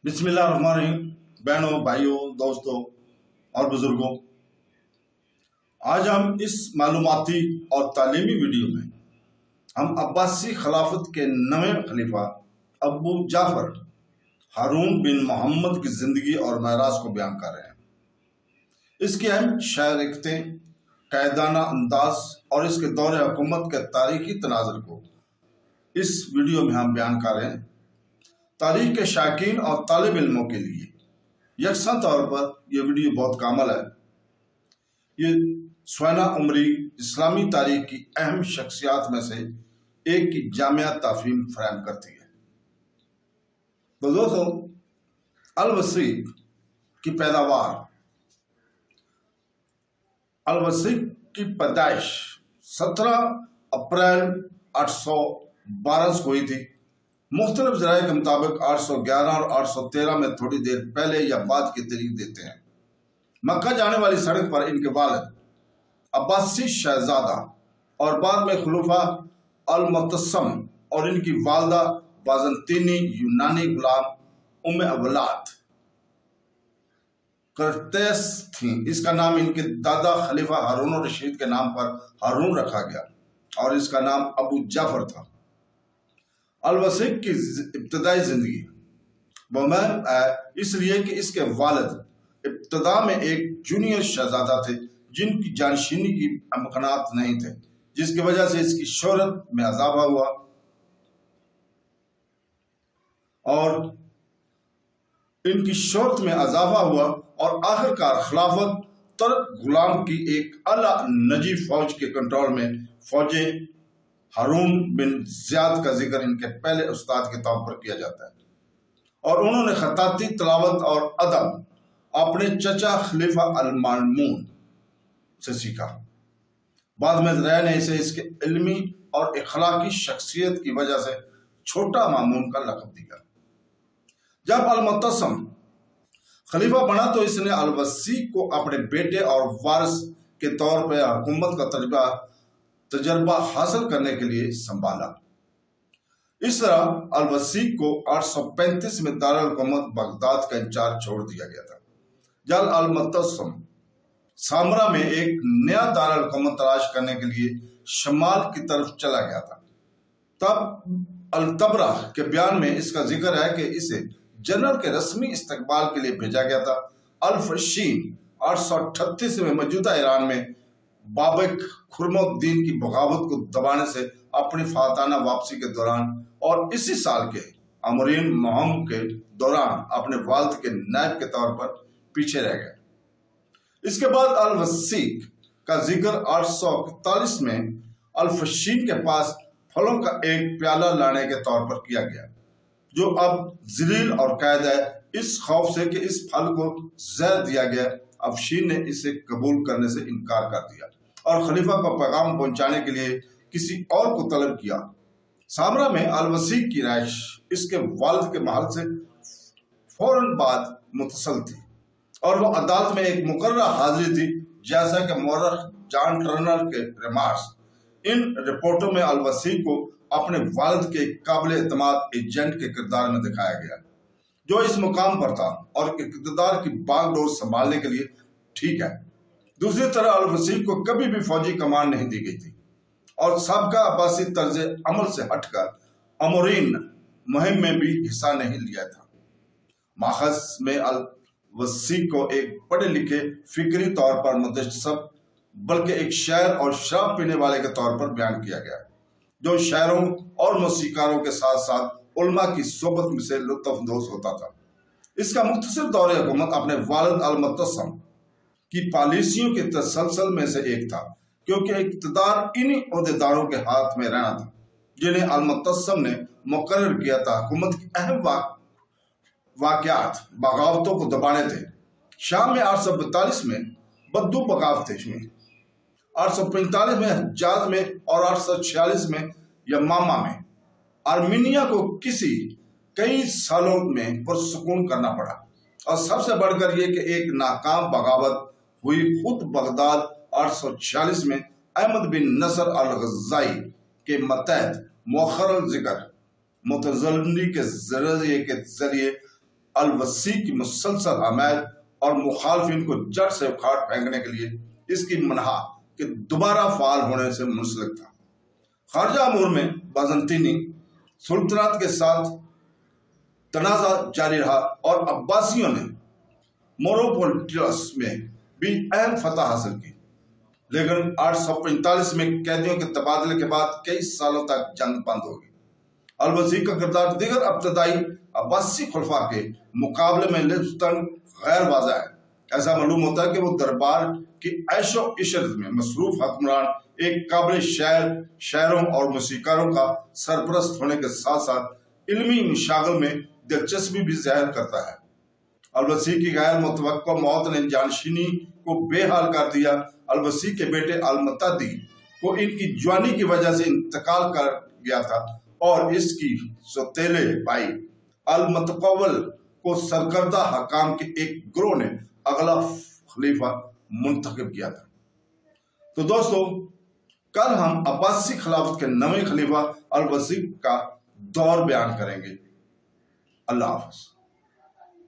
बिस्मिल्लाहिर्रहमानिर्रहीम। बहनों, भाइयों, दोस्तों और बुजुर्गों, आज हम इस मालूमाती और तालीमी वीडियो में हम अब्बासी खिलाफत के नवें खलीफा अबू जाफर हारून बिन मोहम्मद की जिंदगी और महराज को बयान कर रहे हैं। इसकी अहम शायरिकतें, कायदाना अंदाज और इसके दौरे हुकूमत के तारीखी तनाजुर को इस वीडियो में हम बयान कर रहे हैं। तारीख के शाकीन और तालिब इल्मों के लिए यकसा तौर पर यह वीडियो बहुत कामल है। ये सुहाना उमरी इस्लामी तारीख की अहम शख्सियात में से एक की जामिया ताफहीम फराहम करती है। तो दोस्तों, अल-वसीक की पैदावार, अल-वसीक की पैदाइश 17 अप्रैल 812 को हुई थी। मुख्तलिफ ज़राए के मुताबिक 811 और 813 में थोड़ी देर पहले या बाद की तारीख देते हैं। मक्का जाने वाली सड़क पर इनके वालिद अब्बासी शहजादा और बाद में खलीफा अल-मुतस्सम और इनकी वालदा बाज़ंतीनी यूनानी गुलाम उम्मे अवलाद करतेस थीं। इसका नाम इनके दादा खलीफा हारून रशीद के नाम पर हारून रखा गया और इसका नाम अबू जाफर था। अल-वसीक की इब्तदाई जिंदगी बमैन इसलिए कि इसके वालिद इब्तदा में एक जूनियर शहजादा थे जिनकी जानशीनी की अमकानात नहीं थे, जिसकी वजह से इसकी शोहरत में इजाफा हुआ और आखिरकार खिलाफत तुर्क गुलाम की एक अला नजी फौज के कंट्रोल में फौजें हारून बिन ज़ियाद का जिक्र इनके पहले उस्ताद के तौर पर किया जाता है और उन्होंने खताती तलावत और अदब अपने चचा खलीफा अल-मामून से सीखा। बाद में ज़राए ने इसे इसके इल्मी और इखलाकी शख्सियत की वजह से छोटा मामून का लक़ब दिया। जब अल-मुतस्सम खलीफा बना तो इसने अल-वसीक को अपने बेटे और वारिस के तौर पर हुकूमत का तजर्बा हासिल करने के लिए संभाला। इस तरह अल-वसीक को 835 में दारुल हुकूमत बगदाद का इंचार्ज छोड़ दिया गया था। जब अल-मुतस्सम सामरा में एक नया दारुल हुकूमत तलाश करने के लिए शमाल की तरफ चला गया था, तब अल-तबरा के बयान में इसका जिक्र है कि इसे जनरल के रस्मी इस्तकबाल के लिए भेजा गया था। अल-फशीन 838 में मौजूदा ईरान में बाबिक खुरमुद्दीन की बगावत को दबाने से अपनी फाताना वापसी के दौरान और इसी साल के अमरीन मुहिम के दौरान अपने वालिद के नायब के तौर पर पीछे रह गए। इसके बाद अल-वसीक का जिक्र 841 में अल-फशीन के पास फलों का एक प्याला लाने के तौर पर किया गया, जो अब ज़लील और कैद है इस खौफ से कि इस फल को जहर दिया गया। अफशीन ने इसे कबूल करने से इनकार कर दिया और खलीफा को पैगाम पहुंचाने के लिए किसी और को तलब किया। सामरा में अल-वसीक की रहाइश इसके वालिद के महल से फौरन बाद मुतसल थी और वो अदालत में एक मुकर्रर हाजिरी थी, जैसा कि मौरख जॉन टर्नर के रिमार्क्स। इन रिपोर्टों में अल-वसीक को अपने वालिद के काबिल एतमाद एजेंट के किरदार में दिखाया गया, जो इस मुकाम पर था और इक़्तिदार की बागडोर संभालने के लिए ठीक है। दूसरी तरफ अल-वसीक को कभी भी फौजी कमान नहीं दी गई थी और साबका अब्बासी तर्ज अमल से हटकर अमरीन मुहिम में भी हिस्सा नहीं लिया था। माखज़ में अल-वसीक को एक पढ़े लिखे फिक्री तौर पर मुतशब्ब बल्कि एक शायर और शराब पीने वाले के तौर पर बयान किया गया, जो शायरों और मौसीकारों के साथ साथ उलमा की सोबत में से लुत्फ़अंदोज़ होता था। इसका मुख्तसर दौरे हुकूमत अपने वालिद अल-मुतस्सम की पॉलिसियों के तसलसल में से एक था, क्योंकि इक़्तिदार इन्हीं ओहदेदारों के हाथ में रहना था जिन्हें अल-मुतस्सम ने मुकर्रर किया था। हुकूमत की अहम वाक़यात बगावतों को दबाने थे। शाम में 842 में बद्दू बगावतें हुई, 845 में हज्जाज में और 846 में यमामा में। आर्मीनिया को कई सालों में पुरसुकून करना पड़ा और सबसे बढ़कर यह कि एक नाकाम बगावत हुई खुद बगदाद 846 में अहमद बिन नसर अल-गज़ाई के मतहत मुअख्खर जिक्र मुतज़ल्ली के जरिए الوسی کی مسلسل حمایت اور مخالفین کو جڑ سے اکھاڑ پھینکنے کے لیے اس کی منہا کہ دوبارہ فعال ہونے سے منسلک تھا۔ خارجہ امور میں بازنطینی سلطنت کے ساتھ تنازع جاری رہا اور عباسیوں نے موروپولٹس میں بھی اہم فتح حاصل کی، لیکن 845 میں قیدیوں کے تبادلے کے بعد کئی سالوں تک جنگ بند ہو گئی۔ الوسی کا کردار دیگر ابتدائی عباسی خلفاء کے مقابلے میں نسبتاً غیر واضح ہے۔ ایسا معلوم ہوتا ہے کہ وہ دربار کی عیش و عشرت میں مصروف حکمران، ایک قابل شاعروں اور موسیقاروں کا سرپرست ہونے کے ساتھ ساتھ علمی مشاغل میں دلچسپی بھی ظاہر کرتا ہے۔ الوسی کی غیر متوقع موت نے جانشینی کو بے حال کر دیا۔ الوسی کے بیٹے المتدی کو ان کی جوانی کی وجہ سے انتقال کر گیا تھا اور اس کی سوتیلے بھائی المتقول کو سرکردہ حکام کے ایک گروہ نے اگلا خلیفہ منتخب کیا تھا۔ تو دوستو، کل ہم عباسی خلافت کے نویں خلیفہ الوسی کا دور بیان کریں گے۔ اللہ حافظ۔